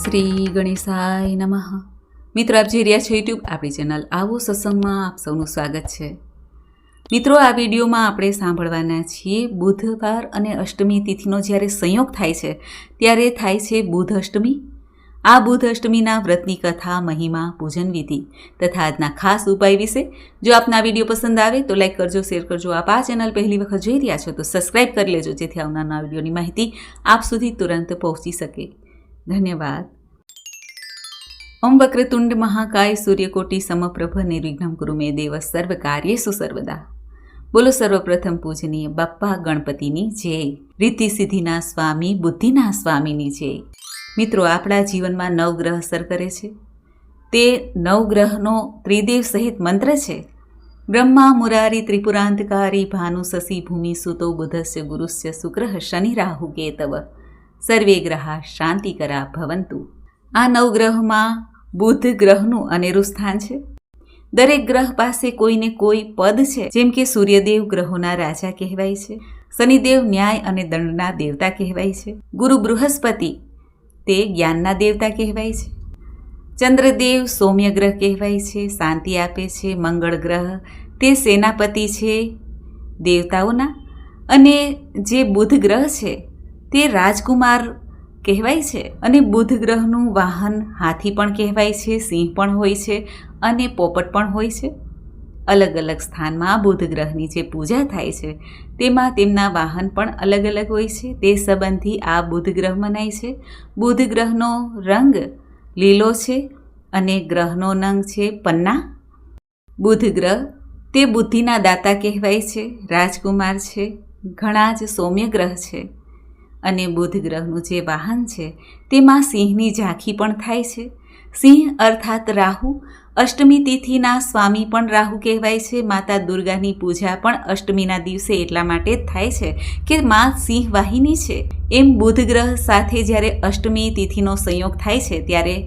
શ્રી ગણેશાય નમઃ. મિત્રો, આપ જોઈ રહ્યા છો યુટ્યુબ આપણી ચેનલ આવો સત્સંગમાં આપ સૌનું સ્વાગત છે. મિત્રો, આ વિડીયોમાં આપણે સાંભળવાના છીએ બુધવાર અને અષ્ટમી તિથિનો જ્યારે સંયોગ થાય છે ત્યારે થાય છે બુધ અષ્ટમી. આ બુધ અષ્ટમીના વ્રતની કથા, મહિમા, પૂજન વિધિ તથા આજના ખાસ ઉપાય વિશે જો આપના વિડીયો પસંદ આવે તો લાઈક કરજો, શેર કરજો. આપ આ ચેનલ પહેલી વખત જોઈ રહ્યા છો તો સબસ્ક્રાઈબ કરી લેજો, જેથી આવનારા વિડીયોની માહિતી આપ સુધી તુરંત પહોંચી શકે. ધન્યવાદ. ઓમ વક્રતુંડ મહાકાય સૂર્યકોટી સમપ્રભ નિર્વિઘ્નમ કુરુ મે દેવ સર્વ કાર્યેષુ સર્વદા. બોલો સર્વપ્રથમ પૂજનીય બાપ્પા ગણપતિની જય. રીતિ સિદ્ધિના સ્વામી, બુદ્ધિના સ્વામીની જય. મિત્રો, આપણા જીવનમાં નવગ્રહ અસર કરે છે. તે નવગ્રહનો ત્રિદેવ સહિત મંત્ર છે. બ્રહ્મા મુરારી ત્રિપુરાંતકારી ભાનુ શશી ભૂમિ સુતો બુધસ્ય ગુરુસ્ય શુક્ર શનિ રાહુ કેતવ સર્વે ગ્રહા શાંતિકરા ભવંતુ. આ નવગ્રહમાં બુધ ગ્રહનું અનેરું સ્થાન છે. દરેક ગ્રહ પાસે કોઈને કોઈ પદ છે. જેમ કે સૂર્યદેવ ગ્રહોના રાજા કહેવાય છે, શનિદેવ ન્યાય અને દંડના દેવતા કહેવાય છે, ગુરુ બૃહસ્પતિ તે જ્ઞાનના દેવતા કહેવાય છે, ચંદ્રદેવ સૌમ્ય ગ્રહ કહેવાય છે, શાંતિ આપે છે, મંગળ ગ્રહ તે સેનાપતિ છે દેવતાઓના, અને જે બુધ ગ્રહ છે તે રાજકુમાર કહેવાય છે. અને બુધ ગ્રહનું વાહન હાથી પણ કહેવાય છે, સિંહ પણ હોય છે અને પોપટ પણ હોય છે. અલગ અલગ સ્થાનમાં બુધ ગ્રહની જે પૂજા થાય છે તેમાં તેમના વાહન પણ અલગ અલગ હોય છે. તે સંબંધી આ બુધ ગ્રહ મનાય છે. બુધ ગ્રહનો રંગ લીલો છે અને ગ્રહનો નંગ છે પન્ના. બુધ ગ્રહ તે બુદ્ધિના દાતા કહેવાય છે, રાજકુમાર છે, ઘણા જ સૌમ્ય ગ્રહ છે. અને બુધ ગ્રહનું જે વાહન છે તેમાં સિંહની ઝાંખી પણ થાય છે. સિંહ અર્થાત રાહુ. અષ્ટમી તિથિના સ્વામી પણ રાહુ કહેવાય છે. માતા દુર્ગાની પૂજા પણ અષ્ટમીના દિવસે એટલા માટે જ થાય છે કે મા સિંહ વાહિની છે. એમ બુધ ગ્રહ સાથે જ્યારે અષ્ટમી તિથિનો સંયોગ થાય છે ત્યારે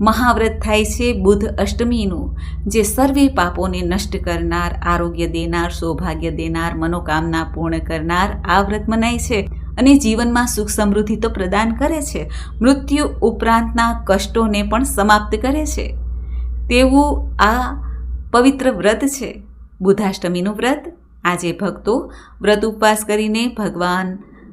મહાવ્રત થાય છે બુધ અષ્ટમીનું, જે સર્વે પાપોને નષ્ટ કરનાર, આરોગ્ય દેનાર, સૌભાગ્ય દેનાર, મનોકામના પૂર્ણ કરનાર આ વ્રત મનાય છે. અને જીવનમાં સુખ સમૃદ્ધિ તો પ્રદાન કરે છે, મૃત્યુ ઉપરાંતના કષ્ટોને પણ સમાપ્ત કરે છે તેવું આ પવિત્ર વ્રત છે બુધાષ્ટમીનું વ્રત. આજે ભક્તો વ્રત ઉપવાસ કરીને ભગવાન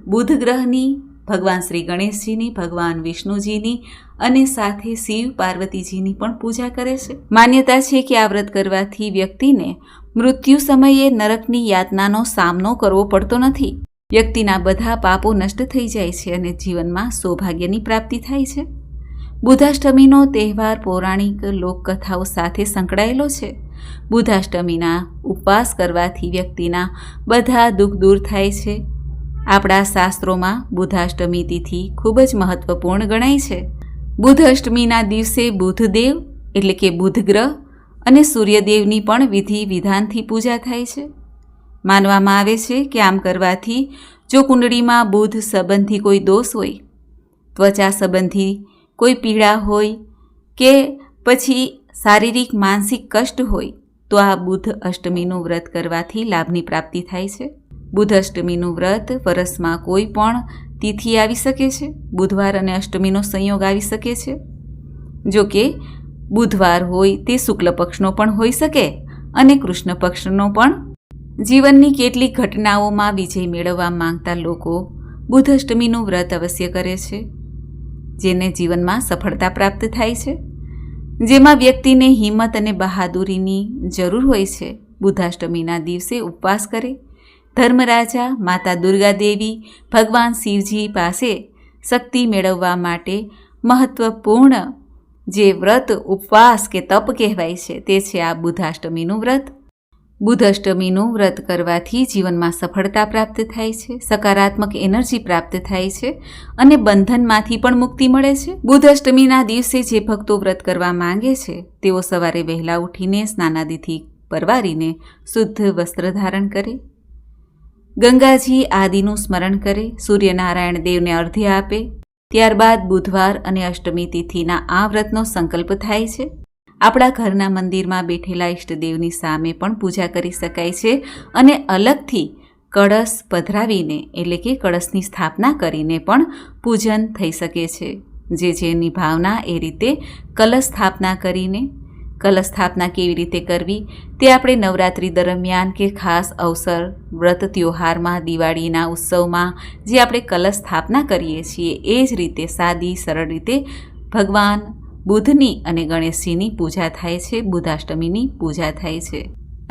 બુધ ગ્રહની, ભગવાન શ્રી ગણેશજીની, ભગવાન વિષ્ણુજીની અને સાથે શિવ પાર્વતીજીની પણ પૂજા કરે છે. માન્યતા છે કે આ વ્રત કરવાથી વ્યક્તિને મૃત્યુ સમયે નરકની યાતનાનો સામનો કરવો પડતો નથી. વ્યક્તિના બધા પાપો નષ્ટ થઈ જાય છે અને જીવનમાં સૌભાગ્યની પ્રાપ્તિ થાય છે. બુધાષ્ટમીનો તહેવાર પૌરાણિક લોકકથાઓ સાથે સંકળાયેલો છે. બુધાષ્ટમીના ઉપવાસ કરવાથી વ્યક્તિના બધા દુઃખ દૂર થાય છે. આપણા શાસ્ત્રોમાં બુધાષ્ટમી તિથિ ખૂબ જ મહત્વપૂર્ણ ગણાય છે. બુધ અષ્ટમીના દિવસે બુધદેવ એટલે કે બુધ ગ્રહ અને સૂર્યદેવની પણ વિધિ વિધાનથી પૂજા થાય છે. માનવામાં આવે છે કે આમ કરવાથી જો કુંડળીમાં બુધ સંબંધી કોઈ દોષ હોય, ત્વચા સંબંધી કોઈ પીડા હોય કે પછી શારીરિક માનસિક કષ્ટ હોય તો આ બુધ અષ્ટમીનું વ્રત કરવાથી લાભની પ્રાપ્તિ થાય છે. બુધ અષ્ટમીનું વ્રત વર્ષમાં કોઈ પણ તિથિ આવી શકે છે. બુધવાર અને અષ્ટમીનો સંયોગ આવી શકે છે. જો કે બુધવાર હોય તે શુક્લ પક્ષનો પણ હોઈ શકે અને કૃષ્ણ પક્ષનો પણ. જીવનની કેટલીક ઘટનાઓમાં વિજય મેળવવા માંગતા લોકો બુધ અષ્ટમીનું વ્રત અવશ્ય કરે છે, જેને જીવનમાં સફળતા પ્રાપ્ત થાય છે. જેમાં વ્યક્તિને હિંમત અને બહાદુરીની જરૂર હોય છે. બુધાષ્ટમીના દિવસે ઉપવાસ કરે. ધર્મરાજા, માતા દુર્ગા દેવી, ભગવાન શિવજી પાસે શક્તિ મેળવવા માટે મહત્વપૂર્ણ જે વ્રત, ઉપવાસ કે તપ કહેવાય છે તે છે આ બુધાષ્ટમીનું વ્રત. બુધ અષ્ટમીનું વ્રત કરવાથી જીવનમાં સફળતા પ્રાપ્ત થાય છે, સકારાત્મક એનર્જી પ્રાપ્ત થાય છે અને બંધનમાંથી પણ મુક્તિ મળે છે. બુધ અષ્ટમીના દિવસે જે ભક્તો વ્રત કરવા માંગે છે તેઓ સવારે વહેલા ઉઠીને સ્નાનાદિથી પરવારીને શુદ્ધ વસ્ત્ર ધારણ કરે, ગંગાજી આદિનું સ્મરણ કરે, સૂર્યનારાયણ દેવને અર્ઘ્ય આપે. ત્યારબાદ બુધવાર અને અષ્ટમી તિથિના આ વ્રતનો સંકલ્પ થાય છે. આપણા ઘરના મંદિરમાં બેઠેલા ઈષ્ટદેવની સામે પણ પૂજા કરી શકાય છે અને અલગથી કળશ પધરાવીને એટલે કે કળશની સ્થાપના કરીને પણ પૂજન થઈ શકે છે. જેની ભાવના એ રીતે કલશ સ્થાપના કરીને, કલશ સ્થાપના કેવી રીતે કરવી તે આપણે નવરાત્રિ દરમિયાન કે ખાસ અવસર, વ્રત તહેવારમાં, દિવાળીના ઉત્સવમાં જે આપણે કલશ સ્થાપના કરીએ છીએ એ જ રીતે સાદી સરળ રીતે ભગવાન બુધની અને ગણેશજીની પૂજા થાય છે, બુધાષ્ટમીની પૂજા થાય છે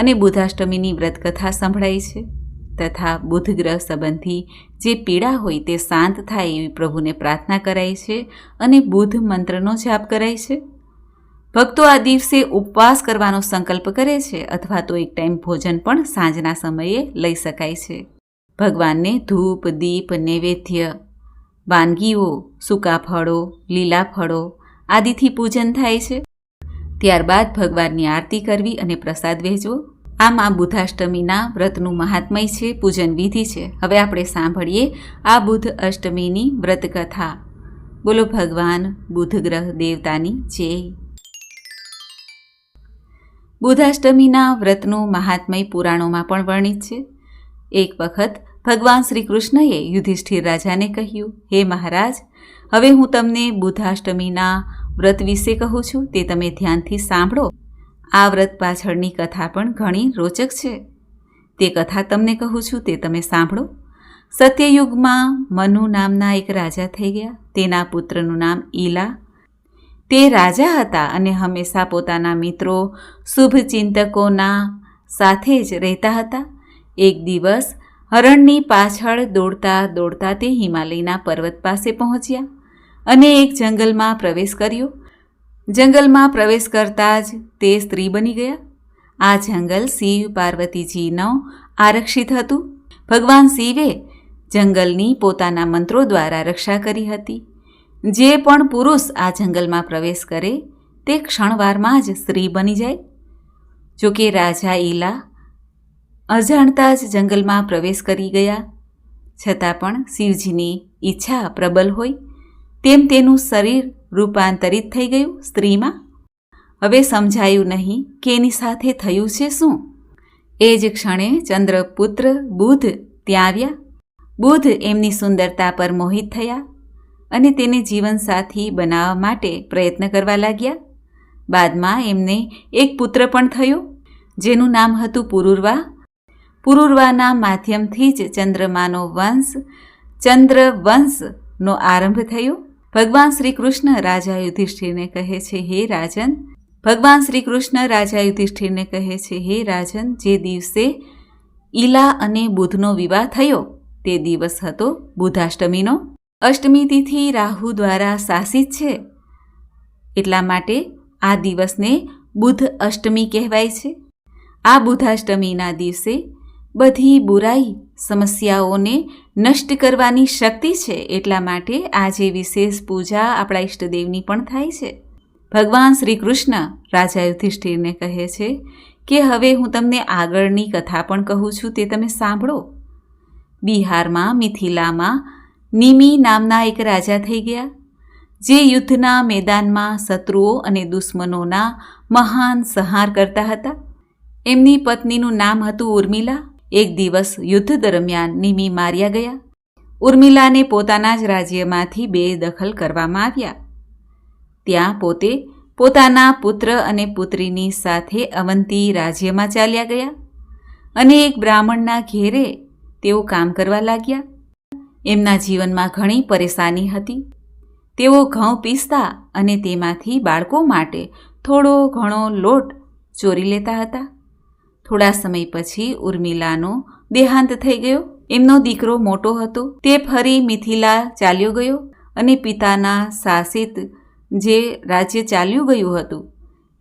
અને બુધાષ્ટમીની વ્રતકથા સંભળાય છે તથા બુધ ગ્રહ સંબંધી જે પીડા હોય તે શાંત થાય એવી પ્રભુને પ્રાર્થના કરાય છે અને બુધ મંત્રનો જાપ કરાય છે. ભક્તો આ દિવસે ઉપવાસ કરવાનો સંકલ્પ કરે છે અથવા તો એક ટાઈમ ભોજન પણ સાંજના સમયે લઈ શકાય છે. ભગવાનને ધૂપ, દીપ, નૈવેદ્ય, વાનગીઓ, સૂકા ફળો, લીલા ફળો આદિથી પૂજન થાય છે. ત્યારબાદ ભગવાનની આરતી કરવી અને પ્રસાદ વહેંચવો. આમ આ બુધાષ્ટમીના વ્રતનું મહાત્મય છે, પૂજન વિધિ છે. હવે આપણે સાંભળીએ આ બુધ અષ્ટમીની વ્રતકથા. બોલો ભગવાન બુધ ગ્રહ દેવતાની જય. બુધાષ્ટમીના વ્રતનું મહાત્મય પુરાણોમાં પણ વર્ણિત છે. એક વખત ભગવાન શ્રી કૃષ્ણએ યુધિષ્ઠિર રાજાને કહ્યું, હે મહારાજ, હવે હું તમને બુધાષ્ટમીના વ્રત વિશે કહું છું, તે તમે ધ્યાનથી સાંભળો. આ વ્રત પાછળની કથા પણ ઘણી રોચક છે. તે કથા તમને કહું છું તે તમે સાંભળો. સત્યયુગમાં મનુ નામના એક રાજા થઈ ગયા. તેના પુત્રનું નામ ઈલા. તે રાજા હતા અને હંમેશા પોતાના મિત્રો, શુભચિંતકોના સાથે જ રહેતા હતા. એક દિવસ હરણની પાછળ દોડતા દોડતા તે હિમાલયના પર્વત પાસે પહોંચ્યા અને એક જંગલમાં પ્રવેશ કર્યો. જંગલમાં પ્રવેશ કરતાં જ તે સ્ત્રી બની ગયા. આ જંગલ શિવ પાર્વતીજીનો આરક્ષિત હતું. ભગવાન શિવે જંગલની પોતાના મંત્રો દ્વારા રક્ષા કરી હતી. જે પણ પુરુષ આ જંગલમાં પ્રવેશ કરે તે ક્ષણવારમાં જ સ્ત્રી બની જાય. જોકે રાજા ઈલા અજાણતા જ જંગલમાં પ્રવેશ કરી ગયા, છતાં પણ શિવજીની ઈચ્છા પ્રબલ હોય તેમ તેનું શરીર રૂપાંતરિત થઈ ગયું સ્ત્રીમાં. હવે સમજાયું નહીં કે એની સાથે થયું છે શું. એ જ ક્ષણે ચંદ્રપુત્ર બુધ ત્યાં આવ્યા. બુધ એમની સુંદરતા પર મોહિત થયા અને તેને જીવનસાથી બનાવવા માટે પ્રયત્ન કરવા લાગ્યા. બાદમાં એમને એક પુત્ર પણ થયો જેનું નામ હતું પુરુરવા. પુરુરવાના માધ્યમથી જ ચંદ્રમાનો વંશ, ચંદ્રવંશનો આરંભ થયો. ભગવાન શ્રી કૃષ્ણ રાજા યુધિષ્ઠિરને કહે છે, હે રાજન, ભગવાન શ્રી કૃષ્ણ રાજા યુધિષ્ઠિરને કહે છે, હે રાજન, જે દિવસે ઈલા અને બુધનો વિવાહ થયો તે દિવસ હતો બુધાષ્ટમીનો. અષ્ટમી તિથિ રાહુ દ્વારા શાસિત છે, એટલા માટે આ દિવસને બુધ અષ્ટમી કહેવાય છે. આ બુધાષ્ટમીના દિવસે બધી બુરાઈ, સમસ્યાઓને નષ્ટ કરવાની શક્તિ છે, એટલા માટે આજે વિશેષ પૂજા આપણા ઈષ્ટદેવની પણ થાય છે. ભગવાન શ્રી કૃષ્ણ રાજા યુધિષ્ઠિરને કહે છે કે હવે હું તમને આગળની કથા પણ કહું છું તે તમે સાંભળો. બિહારમાં મિથિલામાં નિમિ નામના એક રાજા થઈ ગયા, જે યુદ્ધના મેદાનમાં શત્રુઓ અને દુશ્મનોના મહાન સંહાર કરતા હતા. એમની પત્નીનું નામ હતું ઉર્મિલા. એક દિવસ યુદ્ધ દરમિયાન નિમિ માર્યા ગયા. ઉર્મિલાને પોતાના જ રાજ્યમાંથી બેદખલ કરવામાં આવ્યા. ત્યાં પોતે પોતાના પુત્ર અને પુત્રીની સાથે અવંતી રાજ્યમાં ચાલ્યા ગયા અને એક બ્રાહ્મણના ઘેરે તેઓ કામ કરવા લાગ્યા. એમના જીવનમાં ઘણી પરેશાની હતી. તેઓ ઘઉં પીસતા અને તેમાંથી બાળકો માટે થોડો ઘણો લોટ ચોરી લેતા હતા. થોડા સમય પછી ઉર્મિલાનો દેહાંત થઈ ગયો. એમનો દીકરો મોટો હતો. તે ફરી મિથિલા ચાલ્યો ગયો અને પિતાના શાસિત જે રાજ્ય ચાલ્યું ગયું હતું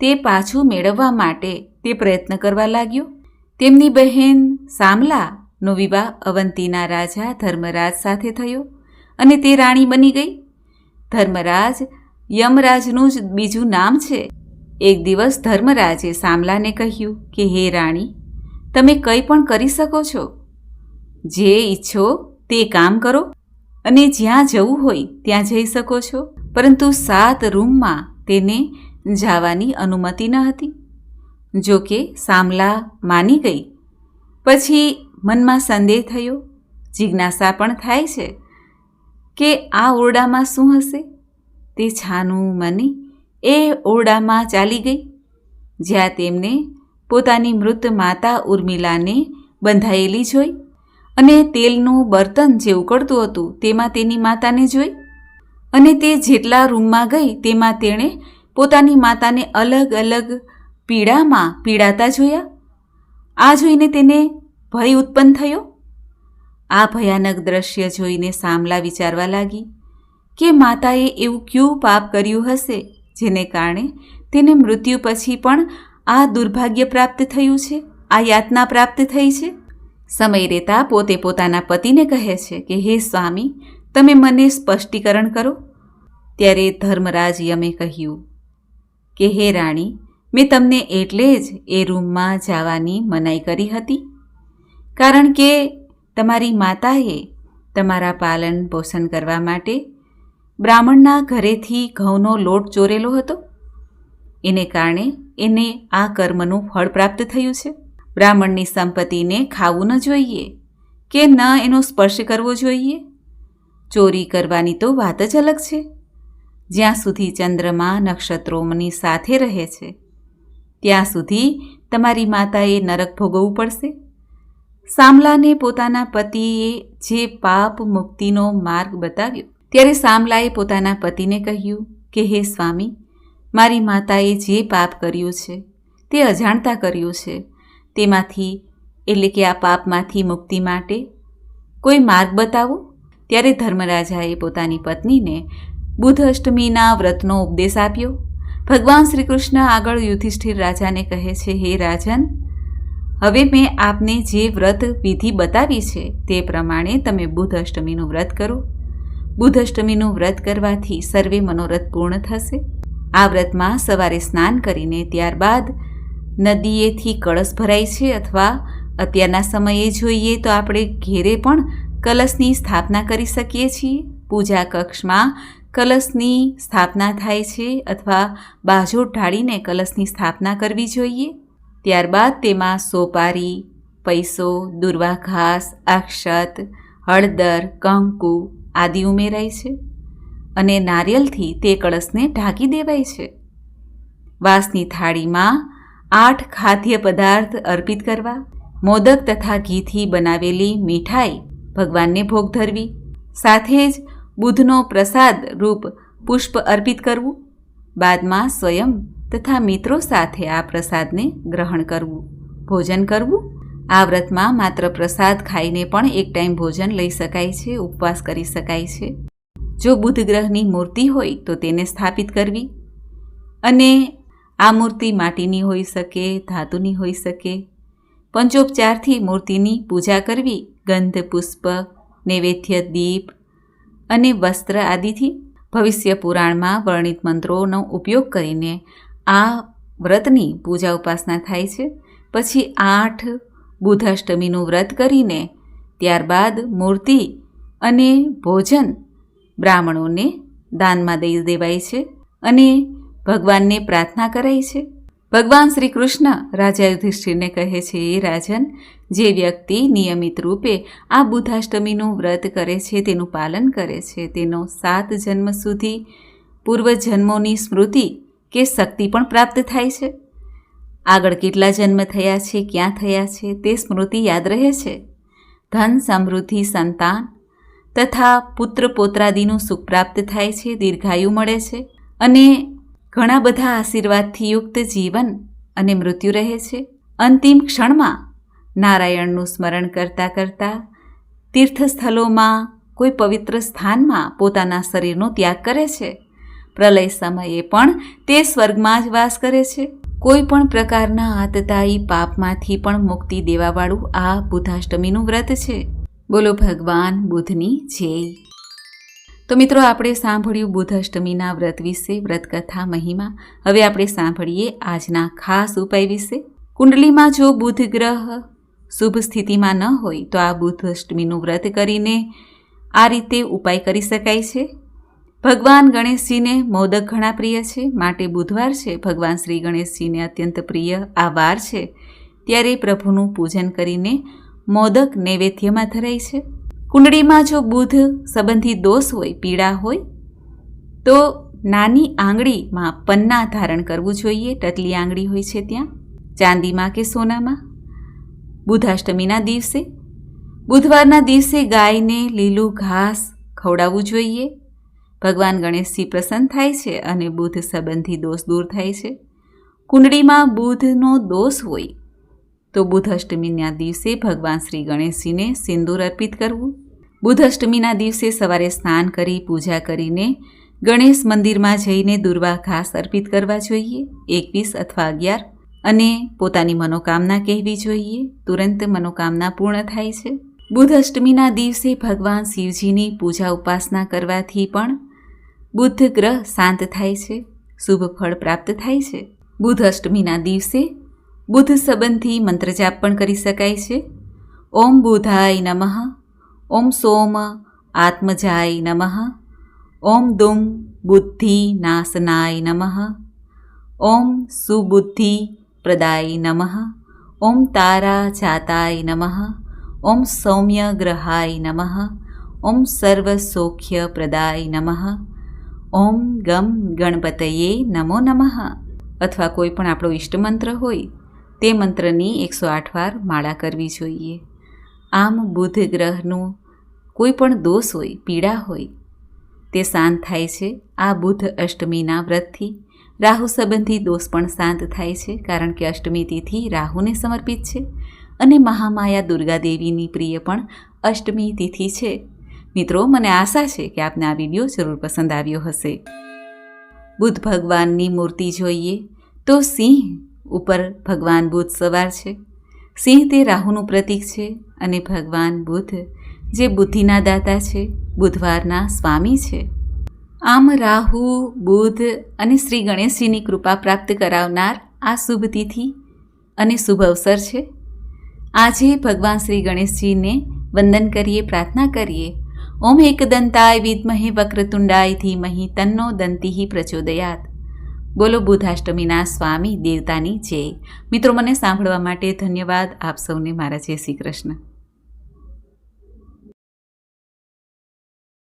તે પાછું મેળવવા માટે તે પ્રયત્ન કરવા લાગ્યો. તેમની બહેન શામલાનો વિવાહ અવંતીના રાજા ધર્મરાજ સાથે થયો અને તે રાણી બની ગઈ. ધર્મરાજ યમરાજનું જ બીજું નામ છે. એક દિવસ ધર્મરાજે શામલાને કહ્યું કે હે રાણી, તમે કંઈ પણ કરી શકો છો. જે ઈચ્છો તે કામ કરો અને જ્યાં જવું હોય ત્યાં જઈ શકો છો, પરંતુ 7 રૂમમાં તેને જવાની અનુમતિ ન હતી. જો કે શામલા માની ગઈ. પછી મનમાં સંદેહ થયો, જિજ્ઞાસા પણ થાય છે કે આ ઓરડામાં શું હશે. તે છાનું માની એ ઓરડામાં ચાલી ગઈ, જ્યાં તેમને પોતાની મૃત માતા ઉર્મિલાને બંધાયેલી જોઈ અને તેલનું બર્તન જે ઉકળતું હતું તેમાં તેની માતાને જોઈ. અને તે જેટલા રૂમમાં ગઈ તેમાં તેણે પોતાની માતાને અલગ અલગ પીડામાં પીડાતા જોયા. આ જોઈને તેને ભય ઉત્પન્ન થયો. આ ભયાનક દ્રશ્ય જોઈને શામલા વિચારવા લાગી કે માતાએ એવું ક્યું પાપ કર્યું હશે જેને કારણે તેને મૃત્યુ પછી પણ આ દુર્ભાગ્ય પ્રાપ્ત થયું છે, આ યાતના પ્રાપ્ત થઈ છે. સમય રહેતા પોતે પોતાના પતિને કહે છે કે હે સ્વામી, તમે મને સ્પષ્ટીકરણ કરો. ત્યારે ધર્મરાજ યમે કહ્યું કે હે રાણી, મેં તમને એટલે જ એ રૂમમાં જવાની મનાઈ કરી હતી, કારણ કે તમારી માતાએ તમારા પાલન પોષણ કરવા માટે બ્રાહ્મણના ઘરેથી ઘઉંનો લોટ ચોરેલો હતો. એને કારણે એને આ કર્મનું ફળ પ્રાપ્ત થયું છે. બ્રાહ્મણની સંપત્તિને ખાવું ન જોઈએ કે ન એનો સ્પર્શ કરવો જોઈએ. ચોરી કરવાની તો વાત જ અલગ છે. જ્યાં સુધી ચંદ્રમા નક્ષત્રોની સાથે રહે છે ત્યાં સુધી તમારી માતાએ નરક ભોગવવું પડશે. શામલાને પોતાના પતિએ જે પાપ મુક્તિનો માર્ગ બતાવ્યો ત્યારે શામલાએ પોતાના પતિને કહ્યું કે હે સ્વામી, મારી માતાએ જે પાપ કર્યું છે તે અજાણતા કર્યું છે. તેમાંથી એટલે કે આ પાપમાંથી મુક્તિ માટે કોઈ માર્ગ બતાવો. ત્યારે ધર્મરાજાએ પોતાની પત્નીને બુધ અષ્ટમીના વ્રતનો ઉપદેશ આપ્યો. ભગવાન શ્રી કૃષ્ણ આગળ યુધિષ્ઠિર રાજાને કહે છે, હે રાજન, હવે મેં આપને જે વ્રત વિધિ બતાવી છે તે પ્રમાણે તમે બુધ અષ્ટમીનું વ્રત કરો. બુધ અષ્ટમીનું વ્રત કરવાથી સર્વે મનોરથ પૂર્ણ થશે. આ વ્રતમાં સવારે સ્નાન કરીને ત્યારબાદ નદીએથી કળશ ભરાય છે, અથવા અત્યારના સમયે જોઈએ તો આપણે ઘેરે પણ કલશની સ્થાપના કરી શકીએ છીએ. પૂજા કક્ષમાં કલશની સ્થાપના થાય છે, અથવા બાજુ ઢાળીને કલશની સ્થાપના કરવી જોઈએ. ત્યારબાદ તેમાં સોપારી, પૈસો, દુર્વા ઘાસ, અક્ષત, હળદર, કંકુ આદિ ઉમેરાય છે અને નારિયેલથી તે કળશને ઢાંકી દેવાય છે. વાંસની થાળીમાં 8 ખાદ્ય પદાર્થ અર્પિત કરવા, મોદક તથા ઘીથી બનાવેલી મીઠાઈ ભગવાનને ભોગ ધરવી, સાથે જ બુધનો પ્રસાદ રૂપ પુષ્પ અર્પિત કરવું. બાદમાં સ્વયં તથા મિત્રો સાથે આ પ્રસાદને ગ્રહણ કરવું, ભોજન કરવું. આ વ્રતમાં માત્ર પ્રસાદ ખાઈને પણ એક ટાઈમ ભોજન લઈ શકાય છે, ઉપવાસ કરી શકાય છે. જો બુધ ગ્રહની મૂર્તિ હોય તો તેને સ્થાપિત કરવી, અને આ મૂર્તિ માટીની હોઈ શકે, ધાતુની હોઈ શકે. પંચોપચારથી મૂર્તિની પૂજા કરવી, ગંધ, પુષ્પ, નૈવેદ્ય, દીપ અને વસ્ત્ર આદિથી. ભવિષ્ય પુરાણમાં વર્ણિત મંત્રોનો ઉપયોગ કરીને આ વ્રતની પૂજા ઉપાસના થાય છે. પછી 8 બુધાષ્ટમીનું વ્રત કરીને ત્યારબાદ મૂર્તિ અને ભોજન બ્રાહ્મણોને દાનમાં દઈ દેવાય છે અને ભગવાનને પ્રાર્થના કરાય છે. ભગવાન શ્રી કૃષ્ણ રાજા યુધિષ્ઠિરને કહે છે, એ રાજન, જે વ્યક્તિ નિયમિત રૂપે આ બુધાષ્ટમીનું વ્રત કરે છે, તેનું પાલન કરે છે, તેનો 7 જન્મ સુધી પૂર્વજન્મોની સ્મૃતિ કે શક્તિ પણ પ્રાપ્ત થાય છે. આગળ કેટલા જન્મ થયા છે, ક્યાં થયા છે તે સ્મૃતિ યાદ રહે છે. ધન, સમૃદ્ધિ, સંતાન તથા પુત્ર પૌત્રાદિનું સુખ પ્રાપ્ત થાય છે, દીર્ઘાયુ મળે છે અને ઘણા બધા આશીર્વાદથી યુક્ત જીવન અને મૃત્યુ રહે છે. અંતિમ ક્ષણમાં નારાયણનું સ્મરણ કરતાં કરતાં તીર્થસ્થળોમાં કોઈ પવિત્ર સ્થાનમાં પોતાના શરીરનો ત્યાગ કરે છે. પ્રલય સમયે પણ તે સ્વર્ગમાં જ વાસ કરે છે. કોઈ પણ પ્રકારના આતતાયી પાપમાંથી પણ મુક્તિ દેવાવાળું આ બુધાષ્ટમીનું વ્રત છે. બોલો ભગવાન બુધની જય. તો મિત્રો, આપણે સાંભળ્યું બુધ અષ્ટમીના વ્રત વિશે, વ્રતકથા મહિમા. હવે આપણે સાંભળીએ આજના ખાસ ઉપાય વિશે. કુંડલીમાં જો બુધ ગ્રહ શુભ સ્થિતિમાં ન હોય તો આ બુધ અષ્ટમીનું વ્રત કરીને આ રીતે ઉપાય કરી શકાય છે. ભગવાન ગણેશજીને મોદક ઘણા પ્રિય છે, માટે બુધવાર છે ભગવાન શ્રી ગણેશજીને અત્યંત પ્રિય આ વાર છે. ત્યારે પ્રભુનું પૂજન કરીને મોદક નૈવેદ્યમાં ધરાય છે. કુંડળીમાં જો બુધ સંબંધી દોષ હોય, પીડા હોય, તો નાની આંગળીમાં પન્ના ધારણ કરવું જોઈએ, ટટલી આંગળી હોય છે ત્યાં, ચાંદીમાં કે સોનામાં. બુધાષ્ટમીના દિવસે, બુધવારના દિવસે ગાયને લીલું ઘાસ ખવડાવવું જોઈએ. ભગવાન ગણેશજી પ્રસન્ન થાય છે અને બુધ સંબંધી દોષ દૂર થાય છે. કુંડળીમાં બુધનો દોષ હોય તો બુધ અષ્ટમીના દિવસે ભગવાન શ્રી ગણેશજીને સિંદૂર અર્પિત કરવું. બુધ અષ્ટમીના દિવસે સવારે સ્નાન કરી પૂજા કરીને ગણેશ મંદિરમાં જઈને દુર્વા ઘાસ અર્પિત કરવા જોઈએ, 21 અથવા 11, અને પોતાની મનોકામના કહેવી જોઈએ. તુરંત મનોકામના પૂર્ણ થાય છે. બુધ અષ્ટમીના દિવસે ભગવાન શિવજીની પૂજા ઉપાસના કરવાથી પણ બુધ ગ્રહ શાંત થાય છે, શુભ ફળ પ્રાપ્ત થાય છે. બુધ અષ્ટમીના દિવસે બુધ સંબંધી મંત્ર જાપ પણ કરી શકાય છે. ઓમ બુધાય નમઃ, ઓમ સોમ આત્મજાય નમઃ, ઓમ દુમ બુદ્ધિ નાશનાય નમઃ, ઓમ સુબુદ્ધિ પ્રદાય નમઃ, ઓમ તારા જાતાય નમઃ, ઓમ સૌમ્ય ગ્રહાય નમઃ, ઓમ સર્વ સૌખ્ય પ્રદાય નમઃ, ઓમ ગમ ગણપતયે નમો નમઃ. અથવા કોઈ પણ આપણો ઈષ્ટમંત્ર હોય તે મંત્રની 108 વાર માળા કરવી જોઈએ. આમ બુધ ગ્રહનું કોઈ પણ દોષ હોય, પીડા હોય, તે શાંત થાય છે. આ બુધ અષ્ટમીના વ્રતથી રાહુ સંબંધી દોષ પણ શાંત થાય છે, કારણ કે અષ્ટમી તિથિ રાહુને સમર્પિત છે અને મહામાયા દુર્ગા દેવીની પ્રિય પણ અષ્ટમી તિથિ છે. મિત્રો, મને આશા છે કે આપને આ વિડીયો જરૂર પસંદ આવ્યો હશે. બુધ ભગવાનની મૂર્તિ જોઈએ તો સિંહ ઉપર ભગવાન બુધ સવાર છે. સિંહ તે રાહુનું પ્રતીક છે અને ભગવાન બુધ જે બુદ્ધિના દાતા છે, બુધવારના સ્વામી છે. આમ રાહુ, બુધ અને શ્રી ગણેશજીની કૃપા પ્રાપ્ત કરાવનાર આ શુભ તિથિ અને શુભ અવસર છે. આજે ભગવાન શ્રી ગણેશજીને વંદન કરીએ, પ્રાર્થના કરીએ. ઓમ એકદંતાય વિદ્મહે વક્રતુંડાય ધીમહિ તન્નો દંતિઃ પ્રચોદયાત. બોલો બુધાષ્ટમીના સ્વામી દેવતાની જય. મિત્રો, મને સાંભળવા માટે ધન્યવાદ. આપ સૌને મારા જય શ્રી કૃષ્ણ.